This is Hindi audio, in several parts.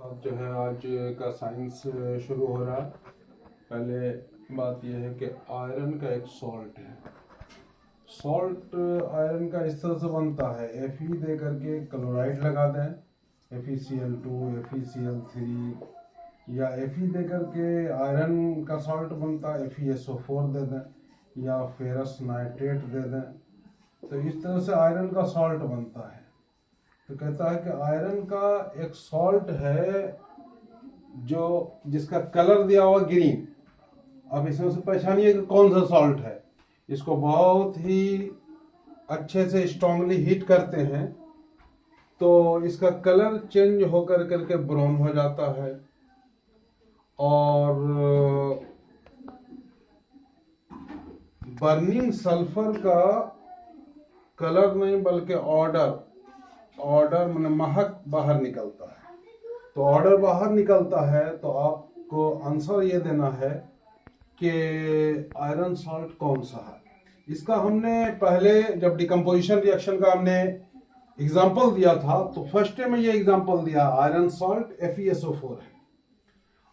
अब जो है आज का साइंस शुरू हो रहा है। पहले बात यह है कि आयरन का एक सॉल्ट है। सॉल्ट आयरन का इस तरह से बनता है, Fe दे करके क्लोराइड लगा दें, FeCl2, FeCl3, या Fe दे करके आयरन का सॉल्ट बनता है, FeSO4 दे दें, या फेरस नाइट्रेट दे दें। तो इस तरह से आयरन का सॉल्ट बनता है। तो कहता है कि आयरन का एक सॉल्ट है जो जिसका कलर दिया हुआ ग्रीन। अब इसमें से पहचानिए कि कौन सा सॉल्ट है। इसको बहुत ही अच्छे से स्ट्रांगली हीट करते हैं तो इसका कलर चेंज होकर करके ब्राउन हो जाता है, और बर्निंग सल्फर का कलर नहीं बल्कि ऑर्डर मैंने महक बाहर निकलता है। तो ऑर्डर बाहर निकलता है तो आपको आंसर ये देना है कि आयरन सॉल्ट कौन सा है। इसका हमने पहले जब डिकम्पोजिशन रिएक्शन का हमने एग्जाम्पल दिया था तो फर्स्ट में ये एग्जाम्पल दिया, आयरन सॉल्ट FeSO4 है,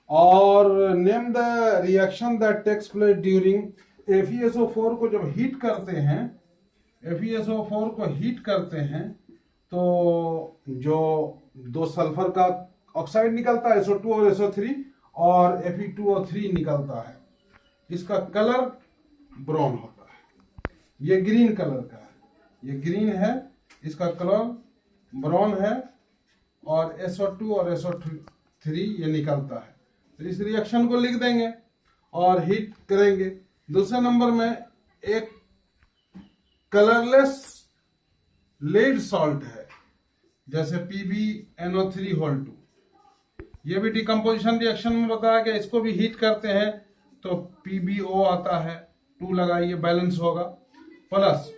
और name the reaction that takes place during. FeSO4 को जब हीट करते हैं, FeSO4 को हीट करते हैं तो जो दो सल्फर का ऑक्साइड निकलता है, SO2 और SO3, और Fe2O3 निकलता है। इसका कलर ब्राउन होता है। ये ग्रीन कलर का है, ये ग्रीन है, इसका कलर ब्राउन है, और SO2 और SO3 ये निकलता है। तो इस रिएक्शन को लिख देंगे और हीट करेंगे। दूसरे नंबर में एक कलरलेस लेड सॉल्ट है, जैसे PbNO3(2). ये भी डिकम्पोजिशन रिएक्शन में बताया गया। इसको भी हीट करते हैं तो PbO आता है, 2 लगाइए बैलेंस होगा, प्लस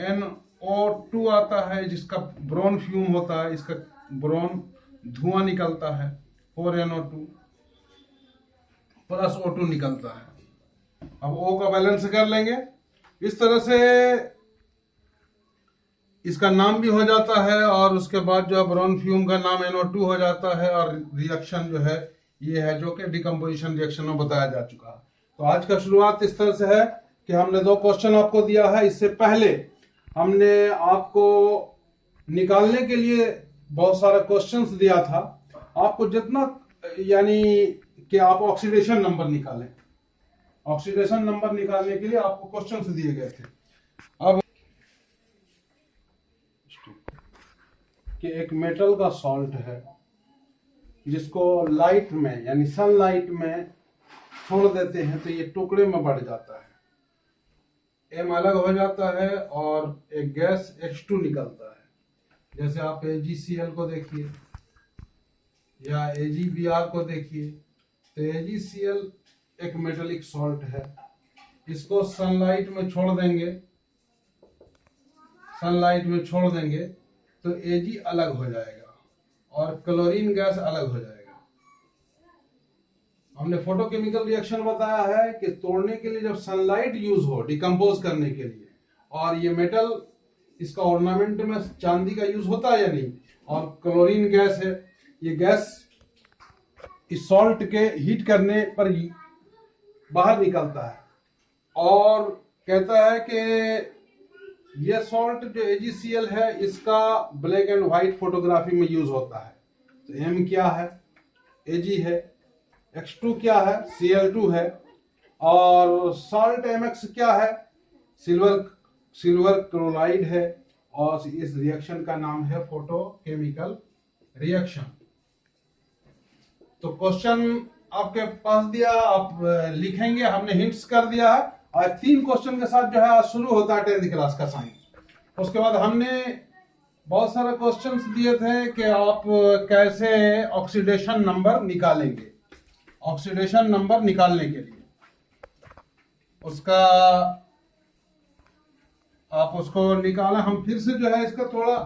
NO2 आता है जिसका ब्राउन फ्यूम होता है, इसका ब्राउन धुआं निकलता है, 4NO2 प्लस O2 निकलता है। अब O का बैलेंस कर लेंगे। इस तरह से इसका नाम भी हो जाता है, और उसके बाद जो ब्राउन फ्यूम का नाम NO2 हो जाता है, और रिएक्शन जो है ये है जो कि डिकम्पोजिशन रिएक्शन में बताया जा चुका है। तो आज का शुरुआत इस तरह से है कि हमने 2 क्वेश्चन आपको दिया है। इससे पहले हमने आपको निकालने के लिए बहुत सारा क्वेश्चंस दिया था। आपको जितना यानी कि आप ऑक्सीडेशन नंबर निकालें, ऑक्सीडेशन नंबर निकालने के लिए आपको क्वेश्चंस दिए गए थे। अब कि एक मेटल का सॉल्ट है जिसको लाइट में यानी सनलाइट में छोड़ देते हैं तो ये टुकड़े में बढ़ जाता है, M अलग हो जाता है और एक गैस H2 निकलता है। जैसे आप AgCl को देखिए या AgBr को देखिए, तो AgCl एक मेटेलिक सॉल्ट है। इसको सनलाइट में छोड़ देंगे, सनलाइट में छोड़ देंगे तो Ag अलग हो जाएगा और क्लोरीन गैस अलग हो जाएगा। हमने फोटोकेमिकल रिएक्शन बताया है कि तोड़ने के लिए जब सनलाइट यूज हो डिकम्पोज करने के लिए, और ये मेटल इसका ऑर्नामेंट में चांदी का यूज होता है या नहीं, और क्लोरीन गैस है, ये गैस इस सॉल्ट के हीट करने पर बाहर निकलता है, और कहता है कि यह सॉल्ट जो AgCl है इसका ब्लैक एंड व्हाइट फोटोग्राफी में यूज होता है। तो M क्या है? Ag है। X2 क्या है? Cl2 है। और सॉल्ट MX क्या है? सिल्वर क्लोराइड है, और इस रिएक्शन का नाम है फोटोकेमिकल रिएक्शन। तो क्वेश्चन आपके पास दिया, आप लिखेंगे, हमने हिंट्स कर दिया है। और 3 क्वेश्चन के साथ जो है आज शुरू होता है 10th क्लास का साइंस। उसके बाद हमने बहुत सारे क्वेश्चंस दिए थे कि आप कैसे ऑक्सीडेशन नंबर निकालेंगे। ऑक्सीडेशन नंबर निकालने के लिए उसका आप उसको निकाला, हम फिर से जो है इसका थोड़ा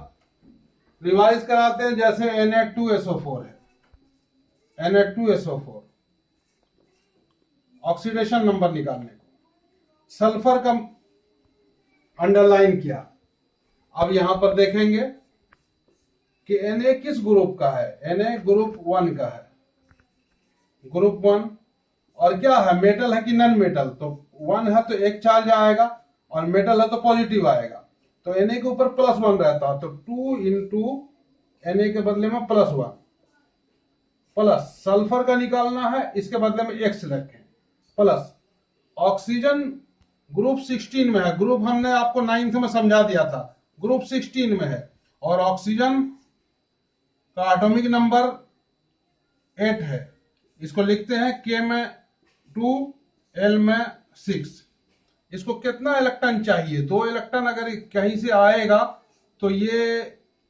रिवाइज कराते हैं। जैसे Na2SO4 है, Na2SO4 ऑक्सीडेशन नंबर निकालने को, सल्फर का अंडरलाइन किया। अब यहां पर देखेंगे कि Na किस ग्रुप का है। Na ग्रुप 1 का है, ग्रुप 1। और क्या है, मेटल है कि नॉन मेटल, तो 1 है तो एक चार्ज आएगा, और मेटल है तो पॉजिटिव आएगा, तो Na के ऊपर +1 रहता है, तो 2 इंटू Na के बदले में +1, प्लस सल्फर का निकालना है, इसके बदले में X रखें, प्लस ऑक्सीजन ग्रुप 16 में है, ग्रुप हमने आपको 9th में समझा दिया था, ग्रुप 16 में है, और ऑक्सीजन का एटॉमिक नंबर 8 है। इसको लिखते हैं K में 2, L में 6। इसको कितना इलेक्ट्रॉन चाहिए, 2 इलेक्ट्रॉन अगर कहीं से आएगा तो ये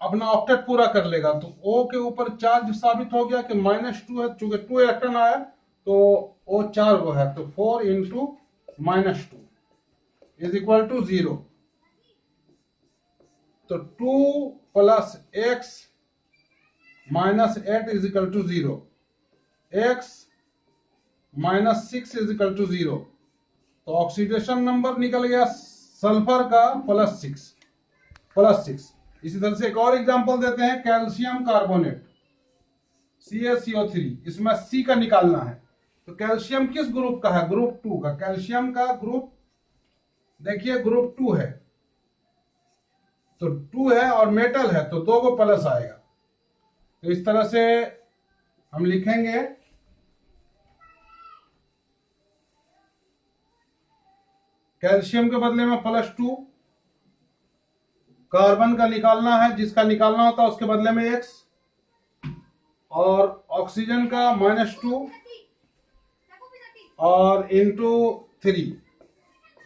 अपना ऑक्टेट पूरा कर लेगा, तो O के ऊपर चार्ज साबित हो गया कि -2 है, चूंकि 2 इलेक्ट्रॉन आया तो O 4 वो है, तो 4 इंटू -2 इज इक्वल टू 0। तो 2 plus X minus 8 is equal to 0, X minus 6 is equal to 0। तो ऑक्सीडेशन नंबर निकल गया सल्फर का +6। इसी तरह से एक और एग्जांपल देते हैं, कैल्शियम कार्बोनेट CaCO3, इसमें C का निकालना है। तो कैल्शियम किस ग्रुप का है, ग्रुप 2 का। कैल्शियम का ग्रुप देखिए ग्रुप 2 है, तो 2 है और मेटल है, तो 2 को प्लस आएगा। तो इस तरह से हम लिखेंगे कैल्शियम के बदले में +2, कार्बन का निकालना है, जिसका निकालना होता है उसके बदले में X, और ऑक्सीजन का -2 और इंटू 3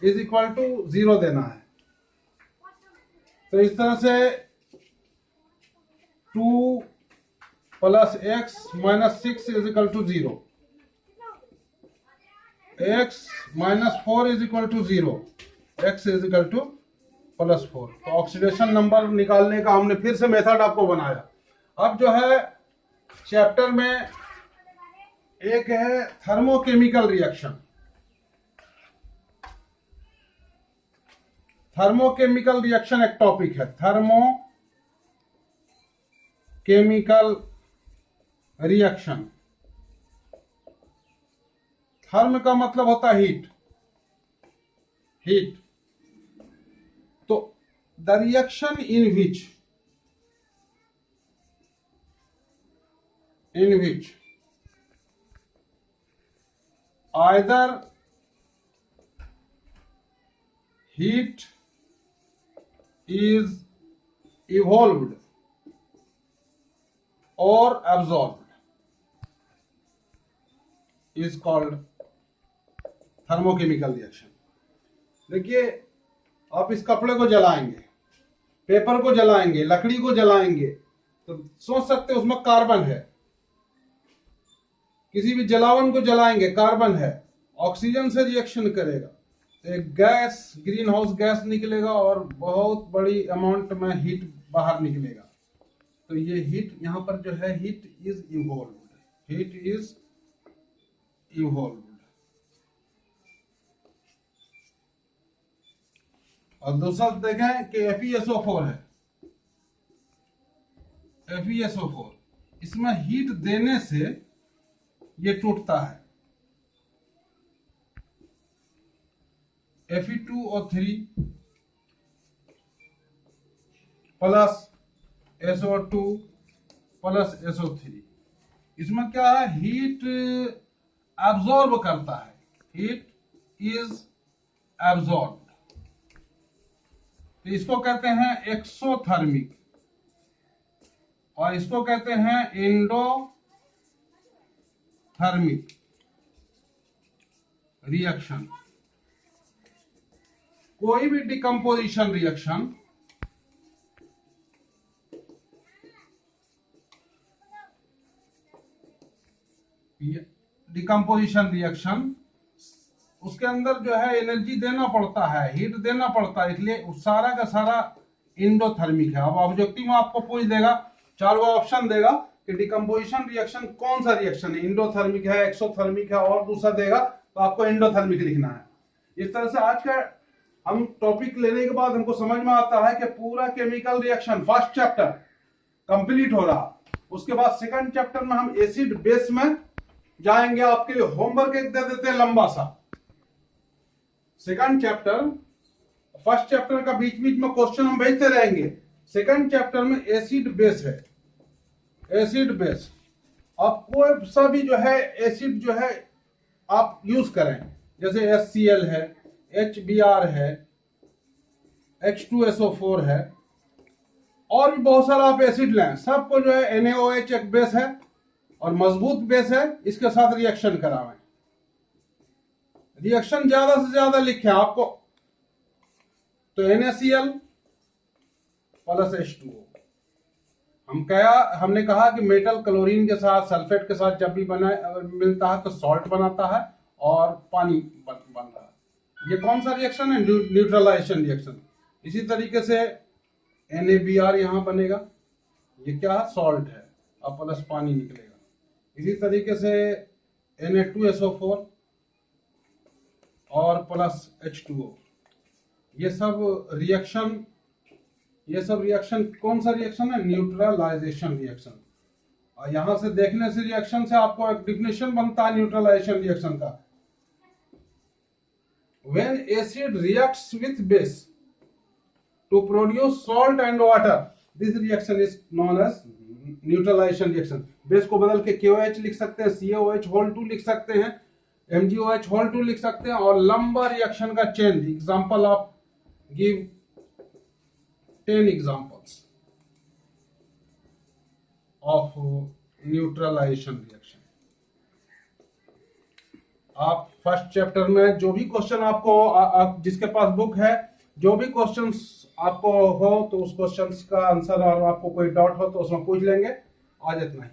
इज इक्वल टू 0 देना है। तो इस तरह से 2 plus X minus 6 is equal to 0, X minus 4 is equal to 0, X is equal to +4। तो ऑक्सीडेशन नंबर निकालने का हमने फिर से मेथड आपको बनाया। अब जो है चैप्टर में एक है थर्मोकेमिकल रिएक्शन। थर्मोकेमिकल रिएक्शन एक टॉपिक है, थर्मोकेमिकल रिएक्शन। थर्म का मतलब होता है हीट। तो the reaction in which either heat is evolved or absorbed is called thermochemical reaction. देखिए, आप इस कपड़े को जलाएंगे, पेपर को जलाएंगे, लकड़ी को जलाएंगे, तो सोच सकते हैं उसमें कार्बन है। किसी भी जलावन को जलाएंगे, कार्बन है, ऑक्सीजन से रिएक्शन करेगा, एक गैस, ग्रीन हाउस गैस निकलेगा और बहुत बड़ी अमाउंट में हीट बाहर निकलेगा। तो ये हीट, यहां पर जो है हीट इज इवॉल्व्ड। और दूसरा देखें कि FeSO4 है, FeSO4, इसमें हीट देने से ये टूटता है। Fe2O3 plus SO2 plus SO3, इसमें क्या है, हीट एब्जॉर्ब करता है, हीट इज एब्जॉर्ब। तो इसको कहते हैं एक्सोथर्मिक, और इसको कहते हैं एंडोथर्मिक रिएक्शन। कोई भी डिकम्पोजिशन रिएक्शन उसके अंदर जो है एनर्जी देना पड़ता है, हीट देना पड़ता है, इसलिए सारा का सारा एंडोथर्मिक है। अब ऑब्जेक्टिव में आपको पूछ देगा, 4 ऑप्शन देगा कि डिकम्पोजिशन रिएक्शन कौन सा रिएक्शन है, एंडोथर्मिक है, एक्सोथर्मिक है, और दूसरा देगा तो आपको एंडोथर्मिक लिखना है। इस तरह से आज का हम टॉपिक लेने के बाद हमको समझ में आता है कि पूरा chemical reaction first chapter complete हो रहा। उसके बाद सेकंड चैप्टर में हम एसिड बेस में जाएंगे। आपके लिए होमवर्क एक दे देते हैं लंबा सा। सेकंड चैप्टर, फर्स्ट चैप्टर का बीच बीच में क्वेश्चन हम भेजते रहेंगे। सेकंड चैप्टर में एसिड बेस है, एसिड बेस। आप कोई सा भी जो है एसिड जो है आप यूज करें, जैसे HCl है, HBr है, H2SO4 है, और भी बहुत सारा आप एसिड लें, सबको जो है NaOH एक बेस है और मजबूत बेस है, इसके साथ रिएक्शन करावें। रिएक्शन ज्यादा से ज्यादा लिखें आपको, तो NaCl प्लस H2O। हमने कहा कि मेटल क्लोरीन के साथ, सल्फेट के साथ जब भी मिलता है तो सॉल्ट बनाता है और पानी बन रहा है। ये कौन सा रिएक्शन है? Neutralisation reaction. इसी तरीके से NaBr यहां बनेगा, ये क्या है? सॉल्ट है, और प्लस पानी निकलेगा। इसी तरीके से Na2SO4 और प्लस H2O। ये सब रिएक्शन कौन सा रिएक्शन है? Neutralisation reaction. और यहां से देखने से रिएक्शन से आपको एक डिफिनेशन बनता है न्यूट्रलाइजेशन रिएक्शन का। When acid reacts with base to produce salt and water, this reaction is known as neutralisation reaction. Base को बदल के KOH लिख सकते हैं, CaOH2 लिख सकते हैं, MgOH2 लिख सकते हैं, और लंबा रिएक्शन का चेन। एग्जांपल आप give 10 examples of neutralisation reaction. आप फर्स्ट चैप्टर में जो भी क्वेश्चन आपको जिसके पास बुक है, जो भी क्वेश्चंस आपको हो तो उस क्वेश्चंस का आंसर, और आपको कोई डाउट हो तो उसमें पूछ लेंगे। आज इतना ही।